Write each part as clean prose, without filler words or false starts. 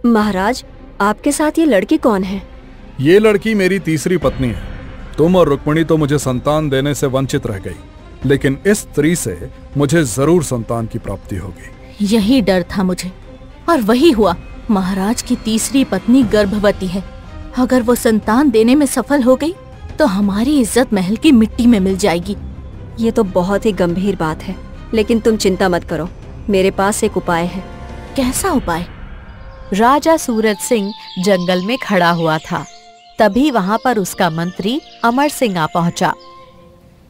महाराज, आपके साथ ये लड़की कौन है? ये लड़की मेरी तीसरी पत्नी है। तुम और रुक्मिणी तो मुझे संतान देने से वंचित रह गई, लेकिन इस स्त्री से मुझे जरूर संतान की प्राप्ति होगी। यही डर था मुझे, और वही हुआ। महाराज की तीसरी पत्नी गर्भवती है। अगर वो संतान देने में सफल हो गई तो हमारी इज्जत महल की मिट्टी में मिल जाएगी। ये तो बहुत ही गंभीर बात है, लेकिन तुम चिंता मत करो, मेरे पास एक उपाय है। कैसा उपाय? राजा सूरज सिंह जंगल में खड़ा हुआ था। तभी वहाँ पर उसका मंत्री अमर सिंह आ पहुँचा।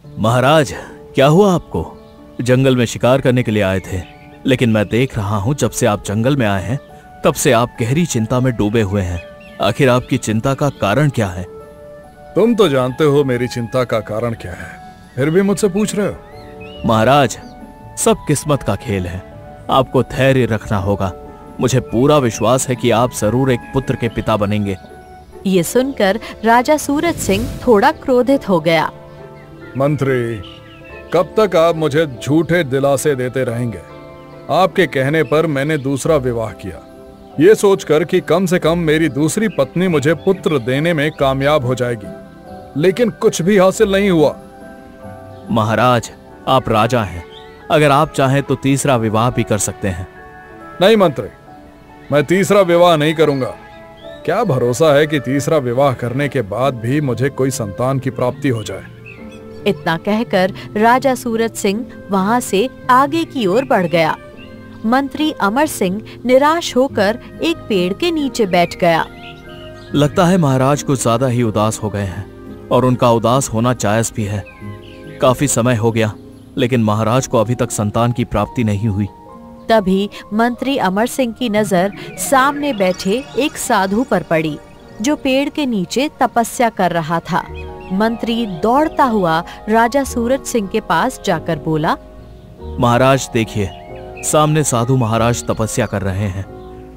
महाराज, क्या हुआ आपको? जंगल में शिकार करने के लिए आए थे, लेकिन मैं देख रहा हूँ जब से आप जंगल में आए हैं तब से आप गहरी चिंता में डूबे हुए हैं। आखिर आपकी चिंता का कारण क्या है? तुम तो जानते हो मेरी चिंता का कारण क्या है, फिर भी मुझसे पूछ रहे हो। महाराज, सब किस्मत का खेल है। आपको धैर्य रखना होगा। मुझे पूरा विश्वास है कि आप जरूर एक पुत्र के पिता बनेंगे। ये सुनकर राजा सूरज सिंह थोड़ा क्रोधित हो गया। मंत्री, कब तक आप मुझे झूठे दिलासे देते रहेंगे? आपके कहने पर मैंने दूसरा विवाह किया, ये सोचकर कि कम से कम मेरी दूसरी पत्नी मुझे पुत्र देने में कामयाब हो जाएगी, लेकिन कुछ भी हासिल नहीं हुआ। महाराज, आप राजा हैं। अगर आप चाहें तो तीसरा विवाह भी कर सकते हैं। नहीं मंत्री, मैं तीसरा विवाह नहीं करूंगा। क्या भरोसा है कि तीसरा विवाह करने के बाद भी मुझे कोई संतान की प्राप्ति हो जाए। इतना कहकर राजा सूरज सिंह वहाँ से आगे की ओर बढ़ गया। मंत्री अमर सिंह निराश होकर एक पेड़ के नीचे बैठ गया। लगता है महाराज कुछ ज्यादा ही उदास हो गए हैं, और उनका उदास होना जायज भी है। काफी समय हो गया, लेकिन महाराज को अभी तक संतान की प्राप्ति नहीं हुई। तभी मंत्री अमर सिंह की नजर सामने बैठे एक साधु पर पड़ी, जो पेड़ के नीचे तपस्या कर रहा था। मंत्री दौड़ता हुआ राजा सूरज सिंह के पास जाकर बोला, महाराज देखिए, सामने साधु महाराज तपस्या कर रहे हैं।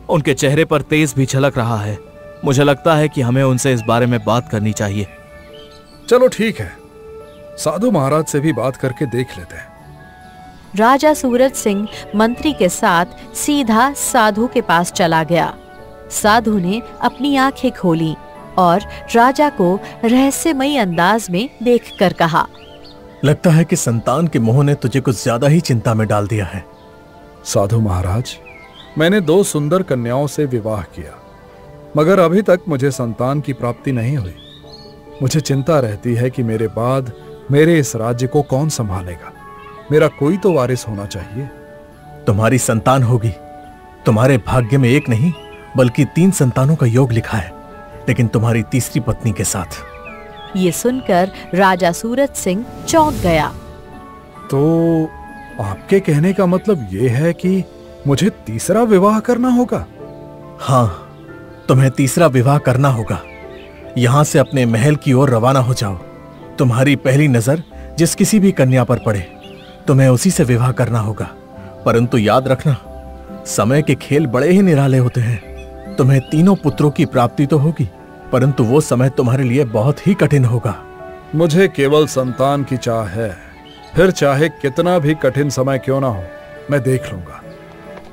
उनके चेहरे पर तेज भी झलक रहा है। मुझे लगता है कि हमें उनसे इस बारे में बात करनी चाहिए। चलो ठीक है, साधु महाराज से भी बात करके देख लेते हैं। राजा सूरज सिंह मंत्री के साथ सीधा साधु के पास चला गया। साधु ने अपनी आंखें खोली और राजा को रहस्यमयी अंदाज में देखकर कहा, लगता है कि संतान के मोह ने तुझे कुछ ज्यादा ही चिंता में डाल दिया है। साधु महाराज, मैंने 2 सुंदर कन्याओं से विवाह किया, मगर अभी तक मुझे संतान की प्राप्ति नहीं हुई। मुझे चिंता रहती है कि मेरे बाद मेरे इस राज्य को कौन संभालेगा। मेरा कोई तो वारिस होना चाहिए। तुम्हारी संतान होगी। तुम्हारे भाग्य में एक नहीं बल्कि 3 संतानों का योग लिखा है, लेकिन तुम्हारी तीसरी पत्नी के साथ। ये सुनकर राजा सूरज सिंह चौंक गया। तो आपके कहने का मतलब ये है कि मुझे तीसरा विवाह करना होगा? हाँ, तुम्हें तीसरा विवाह करना होगा। यहां से अपने महल की ओर रवाना हो जाओ। तुम्हारी पहली नजर जिस किसी भी कन्या पर पड़े, तुम्हें उसी से विवाह करना होगा। परंतु याद रखना, समय के खेल बड़े ही निराले होते हैं। तुम्हें 3 पुत्रों की प्राप्ति तो होगी, परंतु वो समय तुम्हारे लिए बहुत ही कठिन होगा। मुझे केवल संतान की चाह है, फिर चाहे कितना भी कठिन समय क्यों ना हो, मैं देख लूंगा।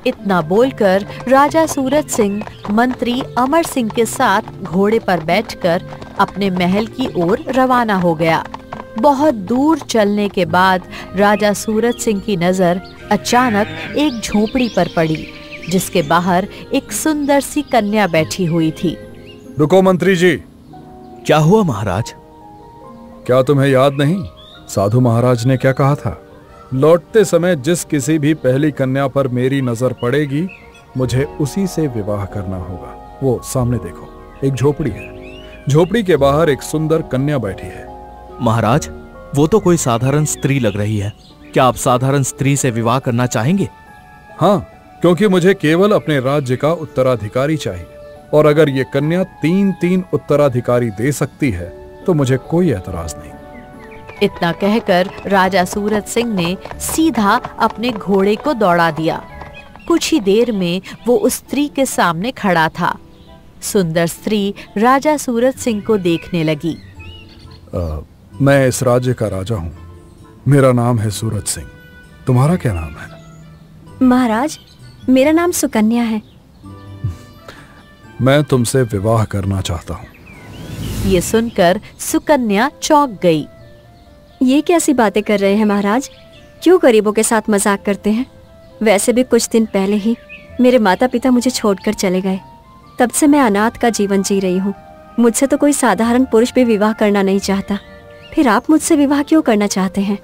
इतना बोलकर राजा सूरज सिंह मंत्री अमर सिंह के साथ घोड़े पर बैठकर अपने महल की ओर रवाना हो गया। बहुत दूर चलने के बाद राजा सूरज सिंह की नजर अचानक एक झोपड़ी पर पड़ी, जिसके बाहर एक सुंदर सी कन्या बैठी हुई थी। रुको मंत्री जी। क्या हुआ महाराज? क्या तुम्हें याद नहीं, साधु महाराज ने क्या कहा था? लौटते समय जिस किसी भी पहली कन्या पर मेरी नजर पड़ेगी, मुझे उसी से विवाह करना होगा। वो सामने देखो, एक झोपड़ी है। झोपड़ी के बाहर एक सुंदर कन्या बैठी है। महाराज, वो तो कोई साधारण स्त्री लग रही है। क्या आप साधारण स्त्री से विवाह करना चाहेंगे? हाँ, क्योंकि मुझे केवल अपने राज्य का उत्तराधिकारी चाहिए, और अगर ये कन्या 3 उत्तराधिकारी दे सकती है तो मुझे कोई एतराज नहीं। इतना कहकर राजा सूरज सिंह ने सीधा अपने घोड़े को दौड़ा दिया। कुछ ही देर में वो उस स्त्री के सामने खड़ा था। सुंदर स्त्री राजा सूरज सिंह को देखने लगी। मैं इस राज्य का राजा हूँ। मेरा नाम है सूरज सिंह। तुम्हारा क्या नाम है? महाराज, मेरा नाम सुकन्या है। मैं तुमसे विवाह करना चाहता हूँ। ये सुनकर सुकन्या चौंक गई। ये कैसी बातें कर रहे हैं महाराज? क्यों गरीबों के साथ मजाक करते हैं? वैसे भी कुछ दिन पहले ही मेरे माता पिता मुझे छोड़कर चले गए। तब से मैं अनाथ का जीवन जी रही हूँ। मुझसे तो कोई साधारण पुरुष भी विवाह करना नहीं चाहता, फिर आप मुझसे विवाह क्यों करना चाहते हैं?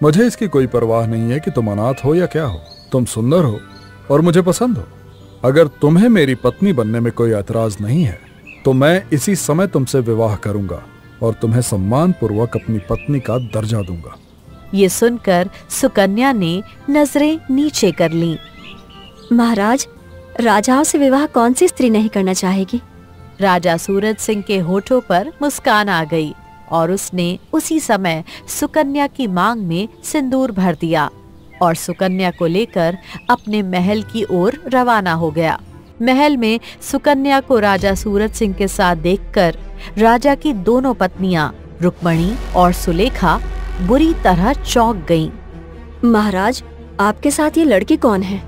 मुझे इसकी कोई परवाह नहीं है कि तुम अनाथ हो या क्या हो। तुम सुंदर हो और मुझे पसंद हो। अगर तुम्हें मेरी पत्नी बनने में कोई ऐतराज नहीं है तो मैं इसी समय तुमसे विवाह करूंगा और तुम्हें सम्मान पूर्वक अपनी पत्नी का दर्जा दूंगा। ये सुनकर सुकन्या ने नजरें नीचे कर लीं। महाराज, राजाओं से विवाह कौन सी स्त्री नहीं करना चाहेगी? राजा सूरज सिंह के होठों पर मुस्कान आ गई और उसने उसी समय सुकन्या की मांग में सिंदूर भर दिया और सुकन्या को लेकर अपने महल की ओर रवाना हो गया। महल में सुकन्या को राजा सूरज सिंह के साथ देखकर राजा की दोनों पत्नियां रुक्मणी और सुलेखा बुरी तरह चौंक गईं। महाराज, आपके साथ ये लड़की कौन है?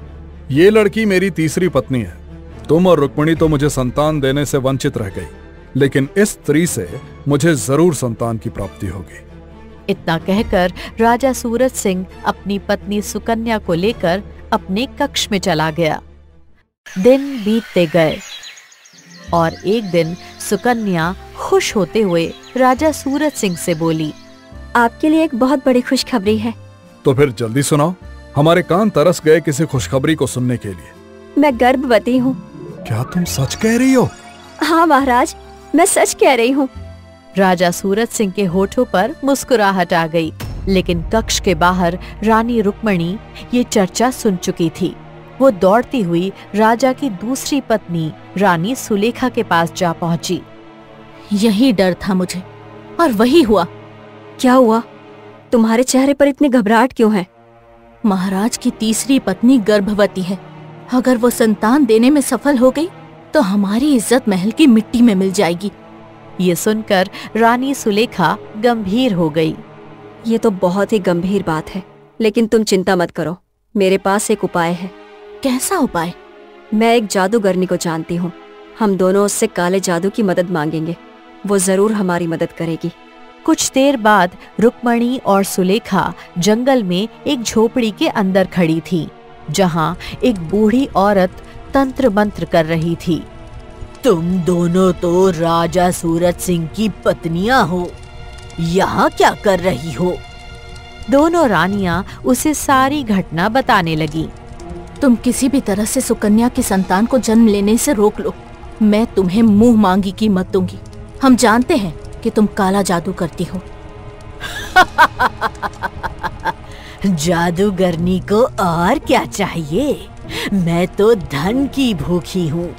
ये लड़की मेरी तीसरी पत्नी है। तुम और रुक्मणी तो मुझे संतान देने से वंचित रह गई, लेकिन इस स्त्री से मुझे जरूर संतान की प्राप्ति होगी। इतना कहकर राजा सूरज सिंह अपनी पत्नी सुकन्या को लेकर अपने कक्ष में चला गया। दिन बीतते गए और एक दिन सुकन्या खुश होते हुए राजा सूरज सिंह से बोली, आपके लिए एक बहुत बड़ी खुशखबरी है। तो फिर जल्दी सुनाओ, हमारे कान तरस गए किसी खुशखबरी को सुनने के लिए। मैं गर्भवती हूँ। क्या तुम सच कह रही हो? हाँ महाराज, मैं सच कह रही हूँ। राजा सूरज सिंह के होठों पर मुस्कुराहट आ गई, लेकिन कक्ष के बाहर रानी रुक्मणी ये चर्चा सुन चुकी थी। वो दौड़ती हुई राजा की दूसरी पत्नी रानी सुलेखा के पास जा पहुंची। यही डर था मुझे और वही हुआ। क्या हुआ? तुम्हारे चेहरे पर इतनी घबराहट क्यों है? महाराज की तीसरी पत्नी गर्भवती है। अगर वो संतान देने में सफल हो गई तो हमारी इज्जत महल की मिट्टी में मिल जाएगी। ये सुनकर रानी सुलेखा गंभीर हो गई। ये तो बहुत ही गंभीर बात है, लेकिन तुम चिंता मत करो, मेरे पास एक उपाय है। कैसा उपाय? मैं एक जादूगरनी को जानती हूँ। हम दोनों उससे काले जादू की मदद मांगेंगे, वो जरूर हमारी मदद करेगी। कुछ देर बाद रुक्मणी और सुलेखा जंगल में एक झोपड़ी के अंदर खड़ी थी, जहाँ एक बूढ़ी औरत तंत्र मंत्र कर रही थी। तुम दोनों तो राजा सूरज सिंह की पत्नियां हो, यहाँ क्या कर रही हो? दोनों रानियां उसे सारी घटना बताने लगी। तुम किसी भी तरह से सुकन्या की संतान को जन्म लेने से रोक लो। मैं तुम्हें मुंह मांगी की मत दूंगी। हम जानते हैं कि तुम काला जादू करती हो। जादूगरनी को और क्या चाहिए? मैं तो धन की भूखी हूँ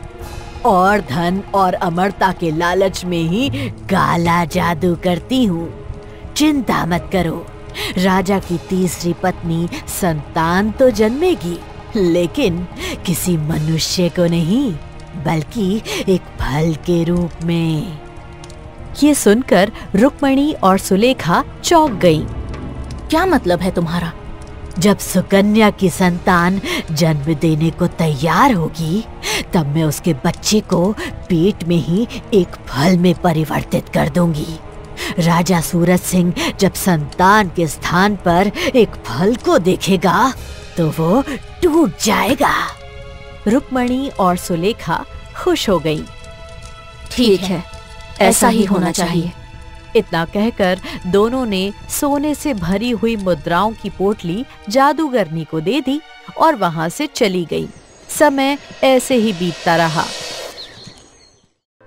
और धन और अमरता के लालच में ही काला जादू करती हूँ। चिंता मत करो, राजा की तीसरी पत्नी संतान तो जन्मेगी, लेकिन किसी मनुष्य को नहीं, बल्कि एक फल के रूप में। ये सुनकर रुक्मणी और सुलेखा चौंक गईं। क्या मतलब है तुम्हारा? जब सुकन्या की संतान जन्म देने को तैयार होगी, तब मैं उसके बच्चे को पेट में ही एक फल में परिवर्तित कर दूंगी। राजा सूरज सिंह जब संतान के स्थान पर एक फल को देखेगा तो वो टूट जाएगा। रुक्मणी और सुलेखा खुश हो गईं। ठीक है, ऐसा ही होना चाहिए। इतना कहकर दोनों ने सोने से भरी हुई मुद्राओं की पोटली जादूगरनी को दे दी और वहां से चली गई। समय ऐसे ही बीतता रहा।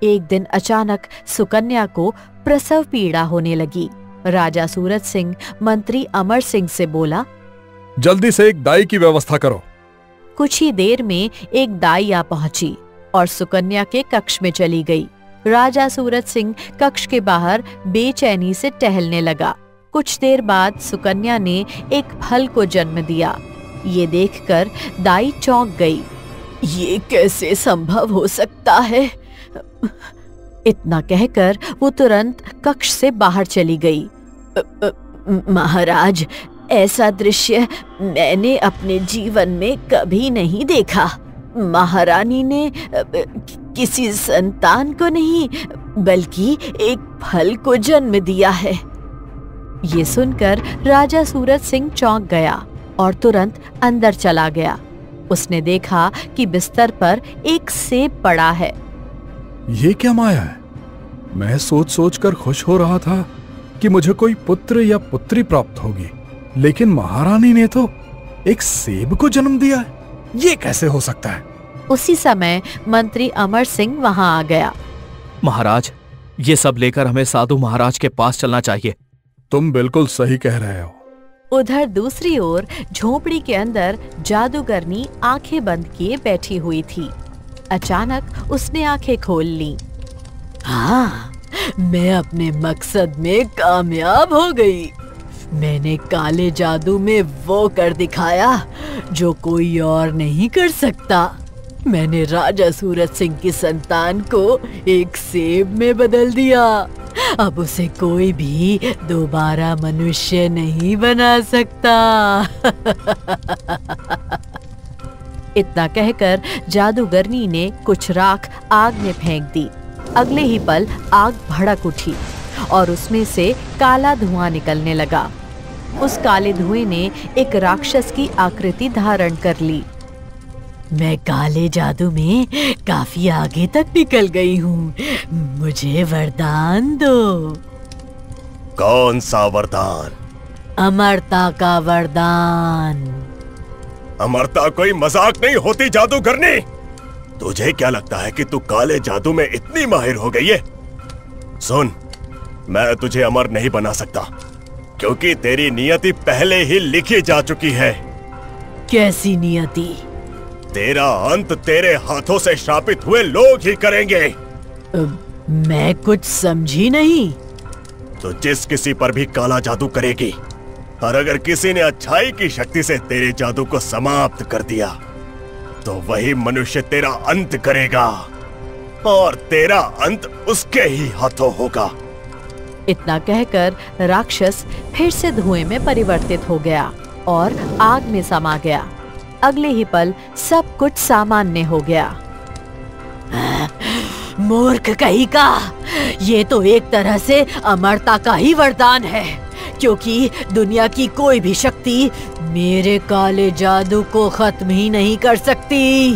एक दिन अचानक सुकन्या को प्रसव पीड़ा होने लगी। राजा सूरज सिंह मंत्री अमर सिंह से बोला, जल्दी से एक दाई की व्यवस्था करो। कुछ ही देर में एक दाई आ पहुंची और सुकन्या के कक्ष में चली गई। राजा सूरज सिंह कक्ष के बाहर बेचैनी से टहलने लगा। कुछ देर बाद सुकन्या ने एक फल को जन्म दिया। ये देखकर दाई चौंक गई। ये कैसे संभव हो सकता है? इतना कहकर वो तुरंत कक्ष से बाहर चली गई। महाराज, ऐसा दृश्य मैंने अपने जीवन में कभी नहीं देखा। महारानी ने किसी संतान को नहीं बल्कि एक फल को जन्म दिया है। ये सुनकर राजा सूरज सिंह चौंक गया और तुरंत अंदर चला गया। उसने देखा कि बिस्तर पर एक सेब पड़ा है। ये क्या माया है? मैं सोच सोच कर खुश हो रहा था कि मुझे कोई पुत्र या पुत्री प्राप्त होगी, लेकिन महारानी ने तो एक सेब को जन्म दिया है। ये कैसे हो सकता है? उसी समय मंत्री अमर सिंह वहां आ गया। महाराज, ये सब लेकर हमें साधु महाराज के पास चलना चाहिए। तुम बिल्कुल सही कह रहे हो। उधर दूसरी ओर झोपड़ी के अंदर जादूगरनी आंखें बंद किए बैठी हुई थी। अचानक उसने आंखें खोल ली। हाँ, मैं अपने मकसद में कामयाब हो गई। मैंने काले जादू में वो कर दिखाया जो कोई और नहीं कर सकता। मैंने राजा सूरज सिंह की संतान को एक सेब में बदल दिया। अब उसे कोई भी दोबारा मनुष्य नहीं बना सकता। इतना कहकर जादूगरनी ने कुछ राख आग में फेंक दी। अगले ही पल आग भड़क उठी और उसमें से काला धुआं निकलने लगा। उस काले धुएं ने एक राक्षस की आकृति धारण कर ली। मैं काले जादू में काफी आगे तक निकल गई हूँ। मुझे वरदान दो। कौन सा वरदान? अमरता का वरदान। अमरता कोई मजाक नहीं होती जादूगरनी। तुझे क्या लगता है कि तू काले जादू में इतनी माहिर हो गई है? सुन, मैं तुझे अमर नहीं बना सकता, क्योंकि तेरी नियति पहले ही लिखी जा चुकी है। कैसी नियति? तेरा अंत तेरे हाथों से शापित हुए लोग ही करेंगे। मैं कुछ समझी नहीं। तो जिस किसी पर भी काला जादू करेगी, और अगर किसी ने अच्छाई की शक्ति से तेरे जादू को समाप्त कर दिया, तो वही मनुष्य तेरा अंत करेगा, और तेरा अंत उसके ही हाथों होगा। इतना कहकर राक्षस फिर से धुएं में परिवर्तित हो गया और आग में समा गया। अगले ही पल सब कुछ सामान्य हो गया। मूर्ख कहीं का, ये तो एक तरह से अमरता का ही वरदान है, क्योंकि दुनिया की कोई भी शक्ति मेरे काले जादू को खत्म ही नहीं कर सकती।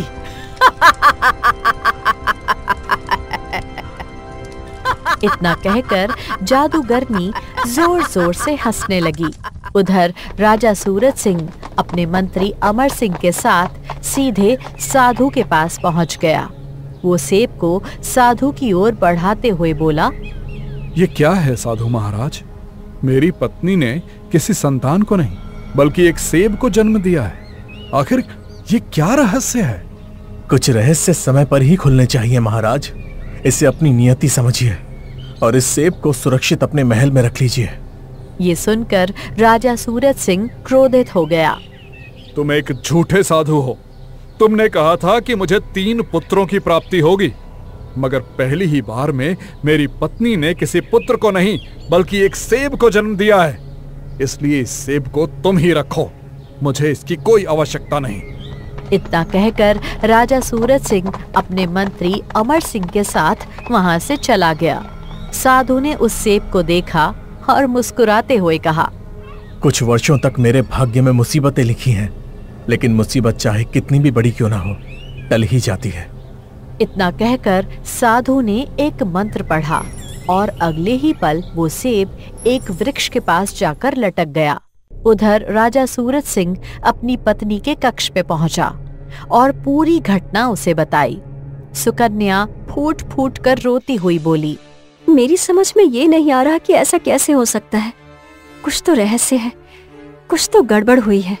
इतना कहकर जादूगरनी जोर जोर से हंसने लगी। उधर राजा सूरज सिंह अपने मंत्री अमर सिंह के साथ सीधे साधु के पास पहुंच गया। वो सेब को साधु की ओर बढ़ाते हुए बोला, ये क्या है साधु महाराज? मेरी पत्नी ने किसी संतान को नहीं बल्कि एक सेब को जन्म दिया है। आखिर ये क्या रहस्य है? कुछ रहस्य समय पर ही खुलने चाहिए महाराज। इसे अपनी नियति समझिए और इस सेब को सुरक्षित अपने महल में रख लीजिए। ये सुनकर राजा सूरज सिंह क्रोधित हो गया। तुम एक झूठे साधु हो। तुमने कहा था कि मुझे 3 पुत्रों की प्राप्ति होगी, मगर पहली ही बार में मेरी पत्नी ने किसी पुत्र को नहीं बल्कि एक सेब को जन्म दिया है। इसलिए इस सेब को तुम ही रखो, मुझे इसकी कोई आवश्यकता नहीं। इतना कहकर राजा सूरज सिंह अपने मंत्री अमर सिंह के साथ वहां से चला गया। साधु ने उस सेब को देखा और मुस्कुराते हुए कहा, कुछ वर्षों तक मेरे भाग्य में मुसीबतें लिखी हैं, लेकिन मुसीबत चाहे कितनी भी बड़ी क्यों ना हो, टल ही जाती है। इतना कहकर साधु ने एक मंत्र पढ़ा और अगले ही पल वो सेब एक वृक्ष के पास जाकर लटक गया। उधर राजा सूरज सिंह अपनी पत्नी के कक्ष पे पहुंचा और पूरी घटना उसे बताई। सुकन्या फूट फूट कर रोती हुई बोली, मेरी समझ में ये नहीं आ रहा कि ऐसा कैसे हो सकता है। कुछ तो रहस्य है, कुछ तो गड़बड़ हुई है।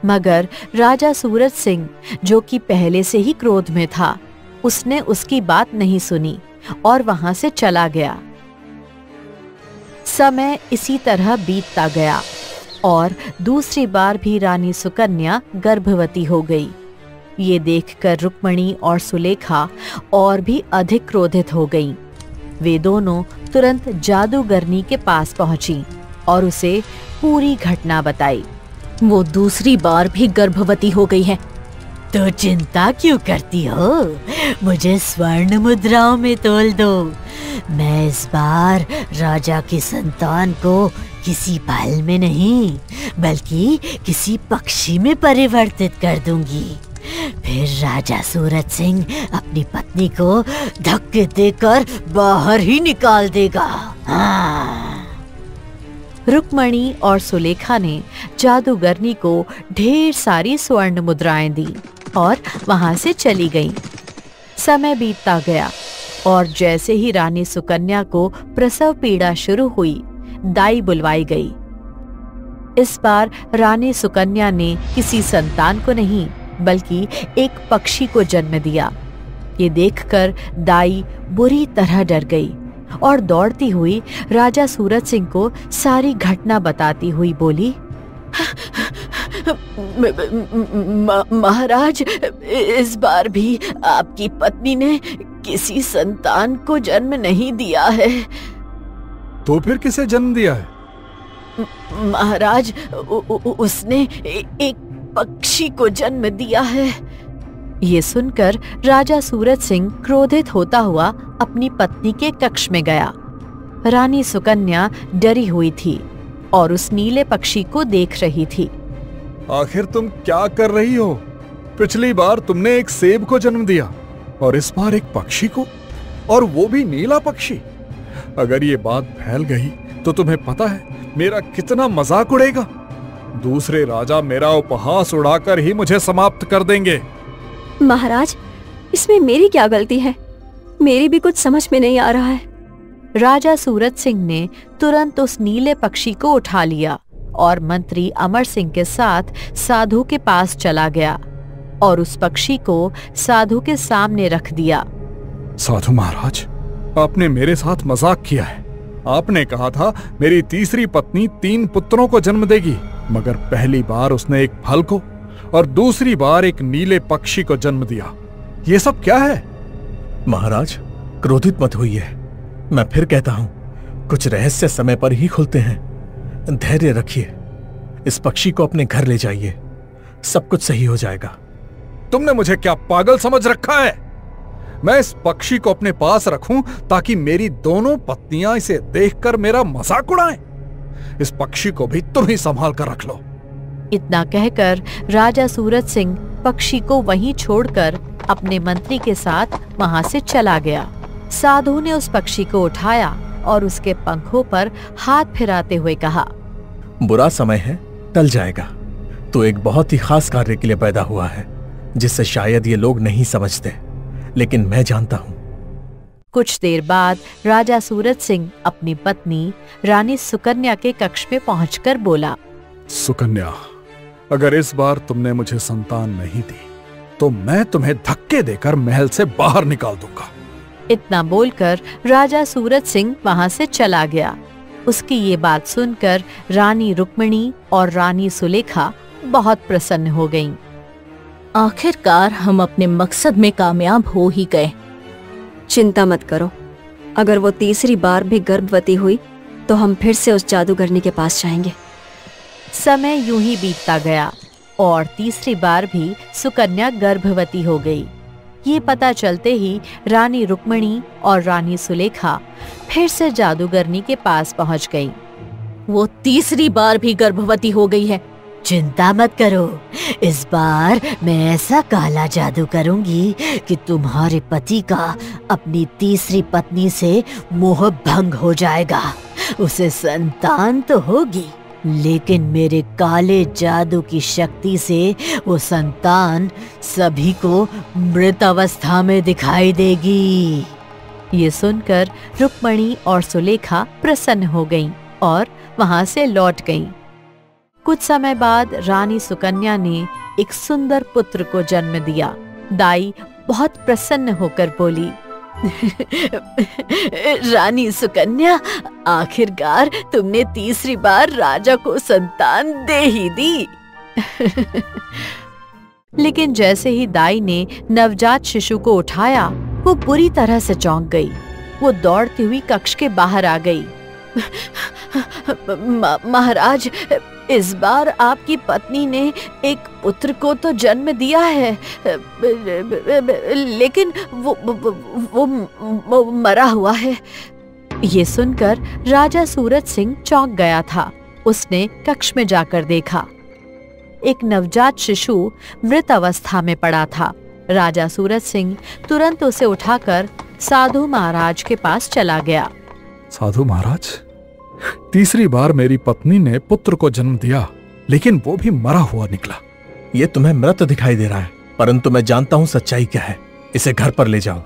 मगर राजा सूरज सिंह, जो कि पहले से ही क्रोध में था, उसने उसकी बात नहीं सुनी और वहां से चला गया। समय इसी तरह बीतता गया और दूसरी बार भी रानी सुकन्या गर्भवती हो गई। ये देखकर रुक्मणी और सुलेखा और भी अधिक क्रोधित हो गईं। वे दोनों तुरंत जादूगरनी के पास पहुंची और उसे पूरी घटना बताई। वो दूसरी बार भी गर्भवती हो गई है। तो चिंता क्यों करती हो? मुझे स्वर्ण मुद्राओं में तोल दो। मैं इस बार राजा की संतान को किसी फल में नहीं बल्कि किसी पक्षी में परिवर्तित कर दूंगी। फिर राजा सूरज सिंह अपनी पत्नी को धक्के देकर बाहर ही निकाल देगा। हाँ। रुक्मणी और सुलेखा ने जादूगरनी को ढेर सारी स्वर्ण मुद्राएं दी और वहां से चली गईं। समय बीतता गया और जैसे ही रानी सुकन्या को प्रसव पीड़ा शुरू हुई, दाई बुलवाई गई। इस बार रानी सुकन्या ने किसी संतान को नहीं बल्कि एक पक्षी को जन्म दिया। ये देखकर दाई बुरी तरह डर गई और दौड़ती हुई राजा सूरज सिंह को सारी घटना बताती हुई बोली, महाराज, इस बार भी आपकी पत्नी ने किसी संतान को जन्म नहीं दिया है। तो फिर किसे जन्म दिया है? महाराज, उसने एक पक्षी को जन्म दिया है। ये सुनकर राजा सूरज सिंह क्रोधित होता हुआ अपनी पत्नी के कक्ष में गया। रानी सुकन्या डरी हुई थी और उस नीले पक्षी को देख रही थी। आखिर तुम क्या कर रही हो? पिछली बार तुमने एक सेब को जन्म दिया और इस बार एक पक्षी को, और वो भी नीला पक्षी। अगर ये बात फैल गई तो तुम्हें पता है मेरा कितना मजाक उड़ेगा। दूसरे राजा मेरा उपहास उड़ाकर ही मुझे समाप्त कर देंगे। महाराज, इसमें मेरी क्या गलती है? मेरी भी कुछ समझ में नहीं आ रहा है। राजा सूरज सिंह ने तुरंत उस नीले पक्षी को उठा लिया और मंत्री अमर सिंह के साथ साधु के पास चला गया और उस पक्षी को साधु के सामने रख दिया। साधु महाराज, आपने मेरे साथ मजाक किया है। आपने कहा था मेरी तीसरी पत्नी 3 पुत्रों को जन्म देगी, मगर पहली बार उसने एक फल को और दूसरी बार एक नीले पक्षी को जन्म दिया। ये सब क्या है? महाराज, क्रोधित मत होइए। मैं फिर कहता हूं, कुछ रहस्य समय पर ही खुलते हैं। धैर्य रखिए। इस पक्षी को अपने घर ले जाइए, सब कुछ सही हो जाएगा। तुमने मुझे क्या पागल समझ रखा है? मैं इस पक्षी को अपने पास रखूं ताकि मेरी दोनों पत्नियां इसे देखकर मेरा मजाक उड़ाएं? इस पक्षी को भी तुम ही संभाल कर रख लो। इतना कहकर राजा सूरज सिंह पक्षी को वहीं छोड़कर अपने मंत्री के साथ वहां से चला गया। साधु ने उस पक्षी को उठाया और उसके पंखों पर हाथ फिराते हुए कहा, बुरा समय है, टल जाएगा। तो एक बहुत ही खास कार्य के लिए पैदा हुआ है जिससे शायद ये लोग नहीं समझते, लेकिन मैं जानता हूं। कुछ देर बाद राजा सूरज सिंह अपनी पत्नी रानी सुकन्या के कक्ष में पहुंचकर बोला, सुकन्या, अगर इस बार तुमने मुझे संतान नहीं दी तो मैं तुम्हें धक्के देकर महल से बाहर निकाल दूंगा। इतना बोलकर राजा सूरज सिंह वहां से चला गया। उसकी ये बात सुनकर रानी रुक्मिणी और रानी सुलेखा बहुत प्रसन्न हो गईं। आखिरकार हम अपने मकसद में कामयाब हो ही गए। चिंता मत करो, अगर वो तीसरी बार भी गर्भवती हुई तो हम फिर से उस जादूगरनी के पास जाएंगे। समय यूं ही बीतता गया और तीसरी बार भी सुकन्या गर्भवती हो गई। ये पता चलते ही रानी रुक्मिणी और रानी सुलेखा फिर से जादूगरनी के पास पहुंच गईं। वो तीसरी बार भी गर्भवती हो गई है। चिंता मत करो, इस बार मैं ऐसा काला जादू करूंगी कि तुम्हारे पति का अपनी तीसरी पत्नी से मोह भंग हो जाएगा। उसे संतान तो होगी, लेकिन मेरे काले जादू की शक्ति से वो संतान सभी को मृत अवस्था में दिखाई देगी। ये सुनकर रुक्मिणी और सुलेखा प्रसन्न हो गईं और वहां से लौट गईं। कुछ समय बाद रानी सुकन्या ने एक सुंदर पुत्र को जन्म दिया। दाई बहुत प्रसन्न होकर बोली, रानी सुकन्या, आखिरकार तुमने तीसरी बार राजा को संतान दे ही दी। लेकिन जैसे ही दाई ने नवजात शिशु को उठाया, वो बुरी तरह से चौंक गई। वो दौड़ती हुई कक्ष के बाहर आ गई। महाराज, इस बार आपकी पत्नी ने एक पुत्र को तो जन्म दिया है, लेकिन वो मरा हुआ है। ये सुनकर राजा सूरज सिंह चौंक गया था। उसने कक्ष में जाकर देखा, एक नवजात शिशु मृत अवस्था में पड़ा था। राजा सूरज सिंह तुरंत उसे उठाकर साधु महाराज के पास चला गया। साधु महाराज, तीसरी बार मेरी पत्नी ने पुत्र को जन्म दिया, लेकिन वो भी मरा हुआ निकला। ये तुम्हें मृत दिखाई दे रहा है, परंतु मैं जानता हूँ सच्चाई क्या है। इसे घर पर ले जाओ।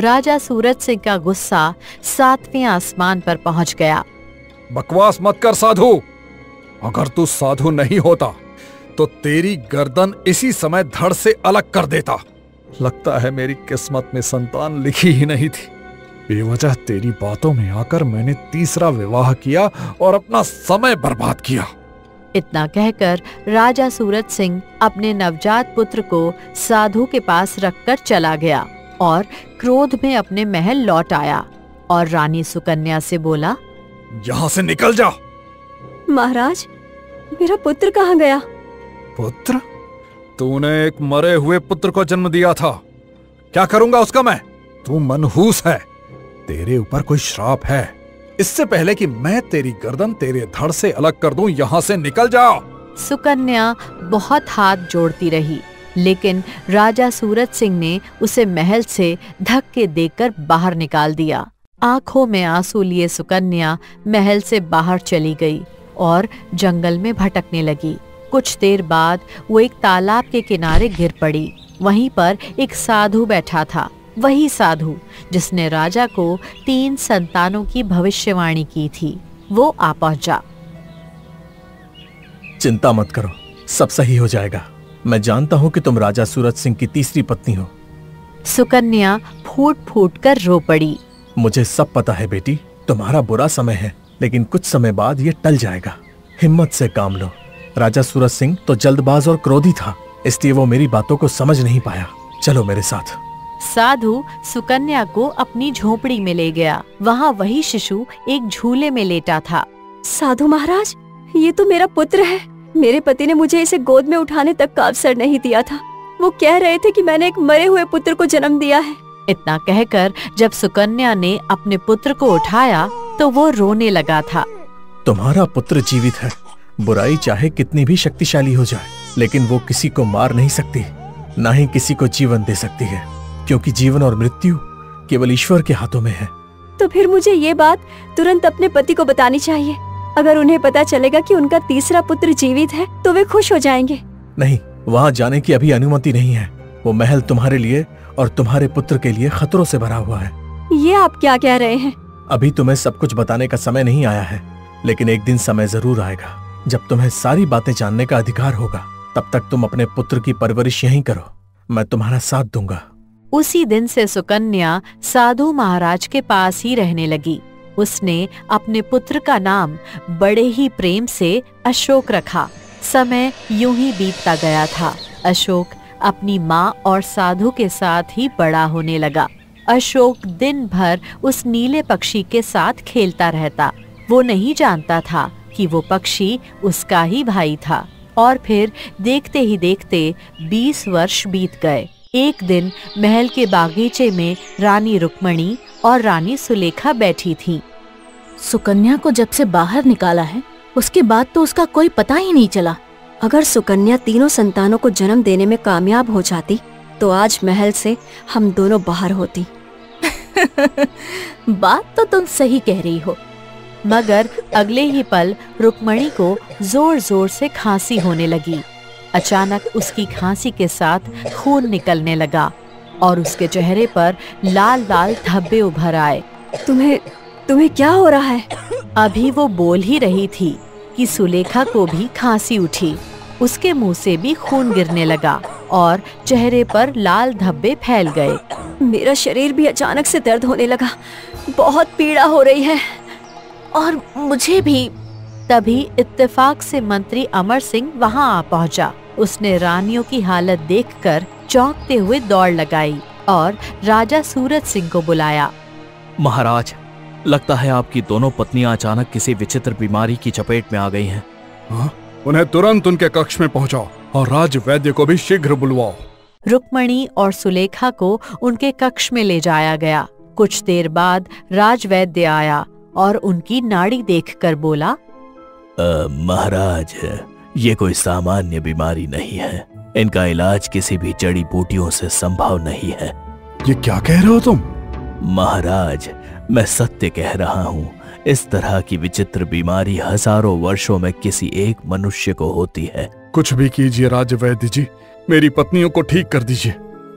राजा सूरज सिंह का गुस्सा 7वें आसमान पर पहुंच गया। बकवास मत कर साधु। अगर तू साधु नहीं होता तो तेरी गर्दन इसी समय धड़ से अलग कर देता। लगता है मेरी किस्मत में संतान लिखी ही नहीं थी। बेवजह तेरी बातों में आकर मैंने तीसरा विवाह किया और अपना समय बर्बाद किया। इतना कहकर राजा सूरज सिंह अपने नवजात पुत्र को साधु के पास रखकर चला गया और क्रोध में अपने महल लौट आया और रानी सुकन्या से बोला, यहाँ से निकल जा। महाराज, मेरा पुत्र कहाँ गया? पुत्र? तूने एक मरे हुए पुत्र को जन्म दिया था। क्या करूंगा उसका मैं? तू मनहूस है। तेरे ऊपर कोई श्राप है। इससे पहले कि मैं तेरी गर्दन तेरे धड़ से अलग कर दूं, यहाँ से निकल जाओ। सुकन्या बहुत हाथ जोड़ती रही, लेकिन राजा सूरज सिंह ने उसे महल से धक्के देकर बाहर निकाल दिया। आंखों में आंसू लिए सुकन्या महल से बाहर चली गई और जंगल में भटकने लगी। कुछ देर बाद वो एक तालाब के किनारे गिर पड़ी। वहीं पर एक साधु बैठा था, वही साधु जिसने राजा को 3 संतानों की भविष्यवाणी की थी। वो आ पहुंचा। चिंता मत करो, सब सही हो जाएगा। मैं जानता हूँ कि तुम राजा सूरज सिंह की तीसरी पत्नी हो। सुकन्या फूट फूट कर रो पड़ी। मुझे सब पता है बेटी, तुम्हारा बुरा समय है, लेकिन कुछ समय बाद ये टल जाएगा। हिम्मत से काम लो। राजा सूरज सिंह तो जल्दबाज और क्रोधी था, इसलिए वो मेरी बातों को समझ नहीं पाया। चलो मेरे साथ। साधु सुकन्या को अपनी झोपड़ी में ले गया। वहाँ वही शिशु एक झूले में लेटा था। साधु महाराज, ये तो मेरा पुत्र है। मेरे पति ने मुझे इसे गोद में उठाने तक का अवसर नहीं दिया था। वो कह रहे थे कि मैंने एक मरे हुए पुत्र को जन्म दिया है। इतना कहकर जब सुकन्या ने अपने पुत्र को उठाया तो वो रोने लगा था। तुम्हारा पुत्र जीवित है। बुराई चाहे कितनी भी शक्तिशाली हो जाए, लेकिन वो किसी को मार नहीं सकती, ना ही किसी को जीवन दे सकती है, क्योंकि जीवन और मृत्यु केवल ईश्वर के हाथों में है। तो फिर मुझे ये बात तुरंत अपने पति को बतानी चाहिए। अगर उन्हें पता चलेगा कि उनका तीसरा पुत्र जीवित है तो वे खुश हो जाएंगे। नहीं, वहाँ जाने की अभी अनुमति नहीं है। वो महल तुम्हारे लिए और तुम्हारे पुत्र के लिए खतरों से भरा हुआ है। ये आप क्या कह रहे हैं? अभी तुम्हें सब कुछ बताने का समय नहीं आया है, लेकिन एक दिन समय जरूर आएगा जब तुम्हें सारी बातें जानने का अधिकार होगा। तब तक तुम अपने पुत्र की परवरिश यहीं करो, मैं तुम्हारा साथ दूंगा। उसी दिन से सुकन्या साधु महाराज के पास ही रहने लगी। उसने अपने पुत्र का नाम बड़े ही प्रेम से अशोक रखा। समय यूं ही बीतता गया था। अशोक अपनी माँ और साधु के साथ ही बड़ा होने लगा। अशोक दिन भर उस नीले पक्षी के साथ खेलता रहता। वो नहीं जानता था कि वो पक्षी उसका ही भाई था। और फिर देखते ही देखते 20 वर्ष बीत गए। एक दिन महल के बागीचे में रानी रुक्मणी और रानी सुलेखा बैठी थीं। सुकन्या को जब से बाहर निकाला है, उसके बाद तो उसका कोई पता ही नहीं चला। अगर सुकन्या तीनों संतानों को जन्म देने में कामयाब हो जाती तो आज महल से हम दोनों बाहर होती। बात तो तुम सही कह रही हो। मगर अगले ही पल रुक्मणी को जोर जोर से खांसी होने लगी। अचानक उसकी खांसी के साथ खून निकलने लगा और उसके चेहरे पर लाल लाल धब्बे उभर आए। तुम्हें क्या हो रहा है? अभी वो बोल ही रही थी कि सुलेखा को भी खांसी उठी। उसके मुंह से भी खून गिरने लगा और चेहरे पर लाल धब्बे फैल गए। मेरा शरीर भी अचानक से दर्द होने लगा। बहुत पीड़ा हो रही है। और मुझे भी। तभी इत्तेफाक से मंत्री अमर सिंह वहां आ पहुंचा। उसने रानियों की हालत देखकर चौंकते हुए दौड़ लगाई और राजा सूरज सिंह को बुलाया। महाराज, लगता है आपकी दोनों पत्नियां अचानक किसी विचित्र बीमारी की चपेट में आ गई हैं। हाँ? उन्हें तुरंत उनके कक्ष में पहुंचाओ और राज वैद्य को भी शीघ्र बुलवाओ। रुक्मणी और सुलेखा को उनके कक्ष में ले जाया गया। कुछ देर बाद राजवैद्य आया और उनकी नाड़ी देखकर बोला, महाराज, ये कोई सामान्य बीमारी नहीं है। इनका इलाज किसी भी जड़ी बूटियों से संभव नहीं है। ये क्या कह रहे हो तुम? महाराज, मैं सत्य कह रहा हूँ। इस तरह की विचित्र बीमारी हजारों वर्षों में किसी एक मनुष्य को होती है। कुछ भी कीजिए राजवैद्य जी, मेरी पत्नियों को ठीक कर दीजिए।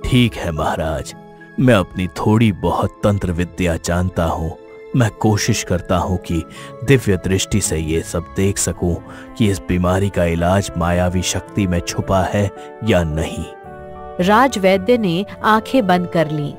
ठीक है महाराज, मैं अपनी थोड़ी बहुत तंत्र विद्या जानता हूँ। मैं कोशिश करता हूँ कि दिव्य दृष्टि से ये सब देख सकूं कि इस बीमारी का इलाज मायावी शक्ति में छुपा है या नहीं। राजवैद्य ने आंखें बंद कर लीं।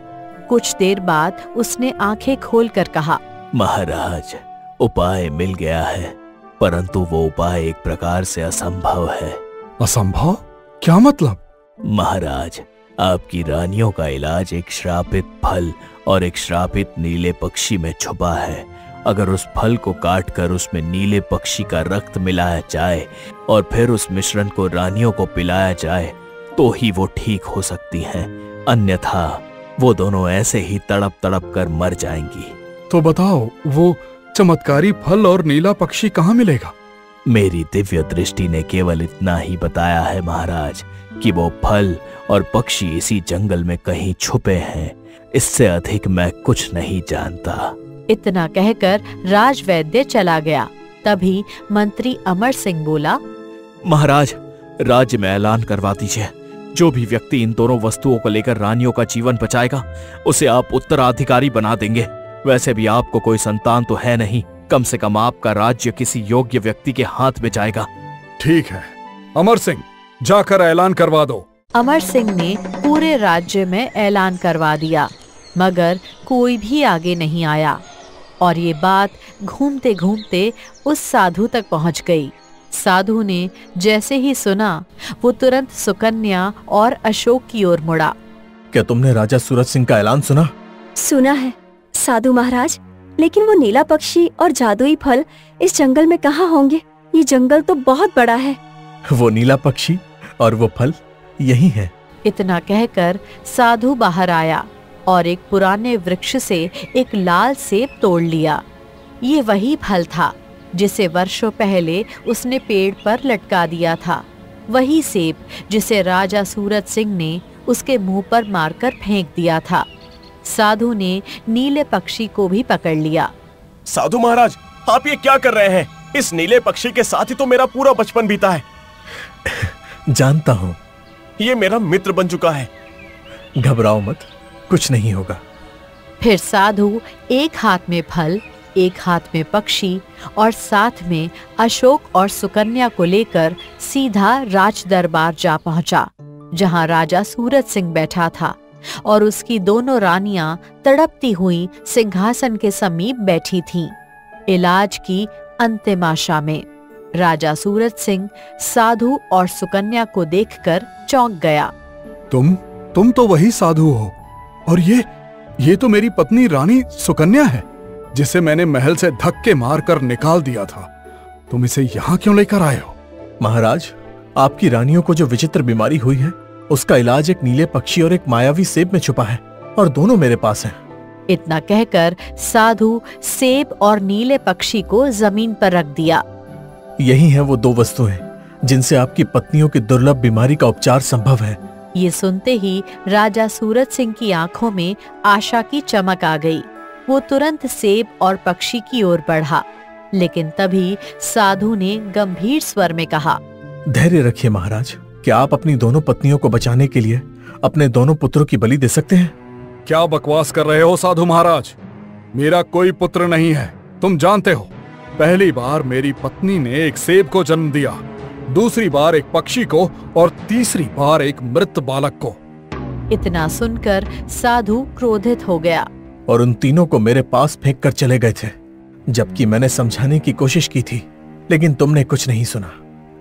कुछ देर बाद उसने आंखें खोलकर कहा, महाराज, उपाय मिल गया है, परंतु वो उपाय एक प्रकार से असंभव है। असंभव? क्या मतलब? महाराज, आपकी रानियों का इलाज एक श्रापित फल और एक श्रापित नीले पक्षी में छुपा है। अगर उस फल को काटकर उसमें नीले पक्षी का रक्त मिलाया जाए और फिर उस मिश्रण को रानियों को पिलाया जाए तो ही वो ठीक हो सकती हैं, अन्यथा वो दोनों ऐसे ही तड़प तड़प कर मर जाएंगी। तो बताओ, वो चमत्कारी फल और नीला पक्षी कहाँ मिलेगा? मेरी दिव्य दृष्टि ने केवल इतना ही बताया है महाराज कि वो फल और पक्षी इसी जंगल में कहीं छुपे हैं। इससे अधिक मैं कुछ नहीं जानता। इतना कहकर राजवैद्य चला गया। तभी मंत्री अमर सिंह बोला, महाराज, राज्य में ऐलान करवा दीजिए, जो भी व्यक्ति इन दोनों वस्तुओं को लेकर रानियों का जीवन बचाएगा उसे आप उत्तराधिकारी बना देंगे। वैसे भी आपको कोई संतान तो है नहीं, कम से कम आपका राज्य किसी योग्य व्यक्ति के हाथ में जाएगा। ठीक है अमर सिंह, जाकर ऐलान करवा दो। अमर सिंह ने पूरे राज्य में ऐलान करवा दिया, मगर कोई भी आगे नहीं आया और ये बात घूमते घूमते उस साधु तक पहुंच गई। साधु ने जैसे ही सुना, वो तुरंत सुकन्या और अशोक की ओर मुड़ा। क्या तुमने राजा सूरज सिंह का ऐलान सुना? सुना है साधु महाराज, लेकिन वो नीला पक्षी और जादुई फल इस जंगल में कहाँ होंगे? ये जंगल तो बहुत बड़ा है। वो नीला पक्षी और वो फल यही है। इतना कहकर साधु बाहर आया और एक पुराने वृक्ष से एक लाल सेब तोड़ लिया। ये वही फल था जिसे वर्षों पहले उसने पेड़ पर लटका दिया था, वही सेब जिसे राजा सूरज सिंह ने उसके मुंह पर मारकर फेंक दिया था। साधु ने नीले पक्षी को भी पकड़ लिया। साधु महाराज, आप ये क्या कर रहे हैं? इस नीले पक्षी के साथ ही तो मेरा पूरा बचपन बीता है। जानता हूँ। ये मेरा मित्र बन चुका है। घबराओ मत, कुछ नहीं होगा। फिर साधु एक हाथ में फल, एक हाथ में पक्षी और साथ में अशोक और सुकन्या को लेकर सीधा राज दरबार जा पहुंचा, जहां राजा सूरज सिंह बैठा था और उसकी दोनों रानियां तड़पती हुई सिंहासन के समीप बैठी थीं। इलाज की अंतिम आशा में राजा सूरज सिंह साधु और सुकन्या को देखकर चौंक गया। तुम तो वही साधु हो, और ये तो मेरी पत्नी रानी सुकन्या है, जिसे मैंने महल से धक्के मारकर निकाल दिया था। तुम इसे यहाँ क्यों लेकर आए हो? महाराज, आपकी रानियों को जो विचित्र बीमारी हुई है उसका इलाज एक नीले पक्षी और एक मायावी सेब में छुपा है, और दोनों मेरे पास हैं। इतना कहकर साधु सेब और नीले पक्षी को जमीन पर रख दिया। यही हैं वो दो वस्तुएं जिनसे आपकी पत्नियों की दुर्लभ बीमारी का उपचार संभव है। ये सुनते ही राजा सूरज सिंह की आंखों में आशा की चमक आ गई। वो तुरंत सेब और पक्षी की ओर बढ़ा, लेकिन तभी साधु ने गंभीर स्वर में कहा, धैर्य रखिए महाराज। क्या आप अपनी दोनों पत्नियों को बचाने के लिए अपने दोनों पुत्रों की बलि दे सकते हैं? क्या बकवास कर रहे हो साधु महाराज? मेरा कोई पुत्र नहीं है। तुम जानते हो, पहली बार मेरी पत्नी ने एक सेब को जन्म दिया, दूसरी बार एक पक्षी को और तीसरी बार एक मृत बालक को। इतना सुनकर साधु क्रोधित हो गया और उन तीनों को मेरे पास फेंक कर चले गए थे, जबकि मैंने समझाने की कोशिश की थी, लेकिन तुमने कुछ नहीं सुना।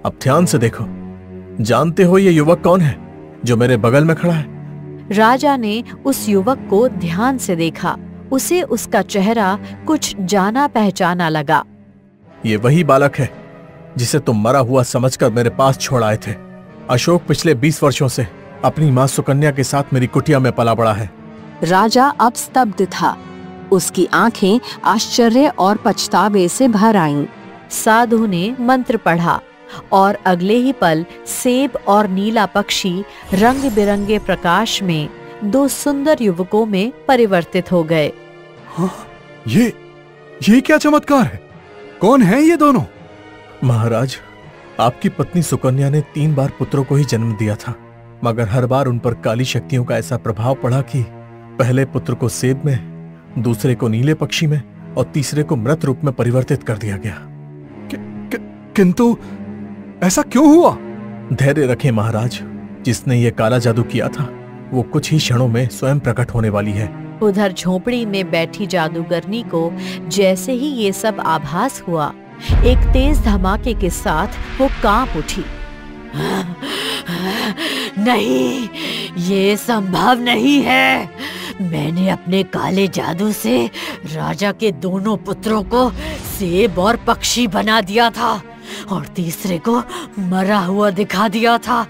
अब ध्यान से देखो। जानते हो ये युवक कौन है जो मेरे बगल में खड़ा है? राजा ने उस युवक को ध्यान से देखा। उसे उसका चेहरा कुछ जाना पहचाना लगा। ये वही बालक है जिसे तुम मरा हुआ समझकर मेरे पास छोड़ आए थे। अशोक पिछले 20 वर्षों से अपनी मां सुकन्या के साथ मेरी कुटिया में पला बड़ा है। राजा अब स्तब्ध था। उसकी आंखें आश्चर्य और पछतावे से भर आईं। साधु ने मंत्र पढ़ा और अगले ही पल सेब और नीला पक्षी रंग बिरंगे प्रकाश में 2 सुंदर युवकों में परिवर्तित हो गए। हाँ, ये क्या चमत्कार है? कौन है ये दोनों? महाराज, आपकी पत्नी सुकन्या ने 3 बार पुत्रों को ही जन्म दिया था, मगर हर बार उन पर काली शक्तियों का ऐसा प्रभाव पड़ा कि पहले पुत्र को सेब में, दूसरे को नीले पक्षी में और तीसरे को मृत रूप में परिवर्तित कर दिया गया। किंतु ऐसा क्यों हुआ? धैर्य रखें महाराज, जिसने ये काला जादू किया था वो कुछ ही क्षणों में स्वयं प्रकट होने वाली है। उधर झोपड़ी में बैठी जादूगरनी को जैसे ही ये सब आभास हुआ, एक तेज धमाके के साथ वो कांप उठी। नहीं, ये संभव नहीं है। मैंने अपने काले जादू से राजा के दोनों पुत्रों को सेब और पक्षी बना दिया था और तीसरे को मरा हुआ दिखा दिया था।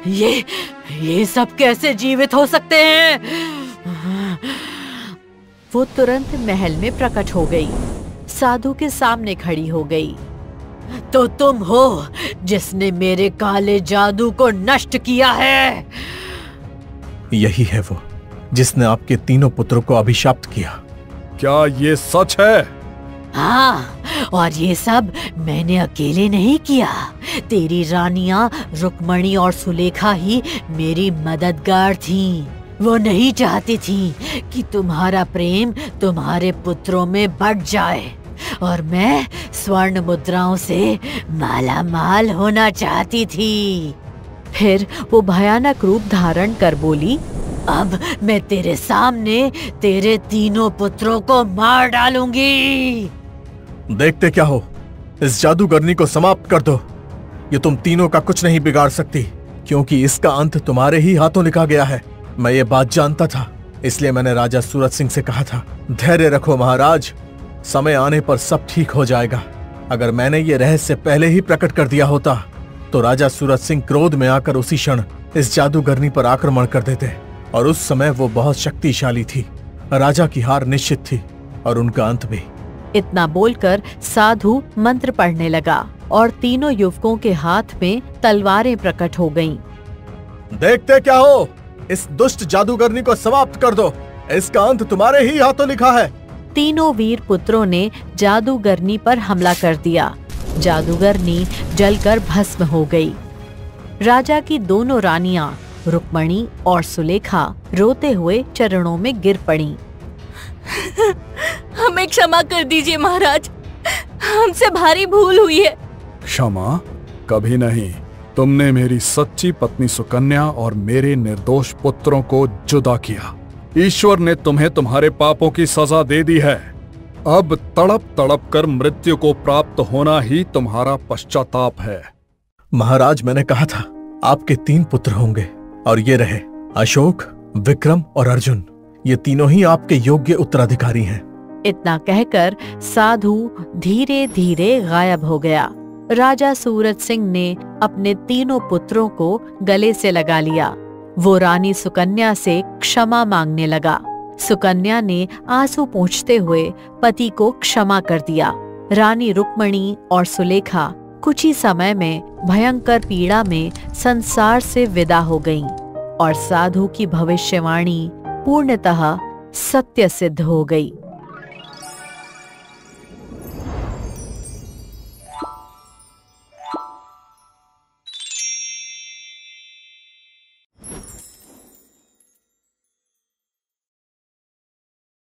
ये सब कैसे जीवित हो सकते हैं? वो तुरंत महल में प्रकट हो गई, साधु के सामने खड़ी हो गई। तो तुम हो जिसने मेरे काले जादू को नष्ट किया है। यही है वो जिसने आपके तीनों पुत्रों को अभिशाप्त किया। क्या ये सच है? हाँ, और ये सब मैंने अकेले नहीं किया। तेरी रानियां रुक्मणी और सुलेखा ही मेरी मददगार थीं। वो नहीं चाहती थी कि तुम्हारा प्रेम तुम्हारे पुत्रों में बढ़ जाए और मैं स्वर्ण मुद्राओं से माला माल होना चाहती थी। फिर वो भयानक रूप धारण कर बोली, अब मैं तेरे सामने तेरे तीनों पुत्रों को मार डालूंगी। देखते क्या हो, इस जादूगरनी को समाप्त कर दो। ये तुम तीनों का कुछ नहीं बिगाड़ सकती, क्योंकि इसका अंत तुम्हारे ही हाथों लिखा गया है। मैं ये बात जानता था, इसलिए मैंने राजा सूरज सिंह से कहा था, धैर्य रखो महाराज, समय आने पर सब ठीक हो जाएगा। अगर मैंने ये रहस्य पहले ही प्रकट कर दिया होता तो राजा सूरज सिंह क्रोध में आकर उसी क्षण इस जादूगरनी पर आक्रमण कर देते, और उस समय वो बहुत शक्तिशाली थी। राजा की हार निश्चित थी और उनका अंत भी। इतना बोलकर साधु मंत्र पढ़ने लगा और तीनों युवकों के हाथ में तलवारें प्रकट हो गईं। देखते क्या हो, इस दुष्ट जादूगरनी को समाप्त कर दो, इसका अंत तुम्हारे ही हाथों लिखा है। तीनों वीर पुत्रों ने जादूगरनी पर हमला कर दिया। जादूगरनी जलकर भस्म हो गई। राजा की दोनों रानियां रुक्मणी और सुलेखा रोते हुए चरणों में गिर पड़ीं। हमें क्षमा कर दीजिए महाराज, हमसे भारी भूल हुई है। क्षमा? कभी नहीं। तुमने मेरी सच्ची पत्नी सुकन्या और मेरे निर्दोष पुत्रों को जुदा किया। ईश्वर ने तुम्हें तुम्हारे पापों की सजा दे दी है। अब तड़प तड़प कर मृत्यु को प्राप्त होना ही तुम्हारा पश्चाताप है। महाराज, मैंने कहा था आपके 3 पुत्र होंगे, और ये रहे अशोक, विक्रम और अर्जुन। ये तीनों ही आपके योग्य उत्तराधिकारी हैं। इतना कहकर साधु धीरे धीरे गायब हो गया। राजा सूरज सिंह ने अपने तीनों पुत्रों को गले से लगा लिया। वो रानी सुकन्या से क्षमा मांगने लगा। सुकन्या ने आंसू पोंछते हुए पति को क्षमा कर दिया। रानी रुक्मणी और सुलेखा कुछ ही समय में भयंकर पीड़ा में संसार से विदा हो गईं, और साधु की भविष्यवाणी पूर्णतः सत्य सिद्ध हो गई।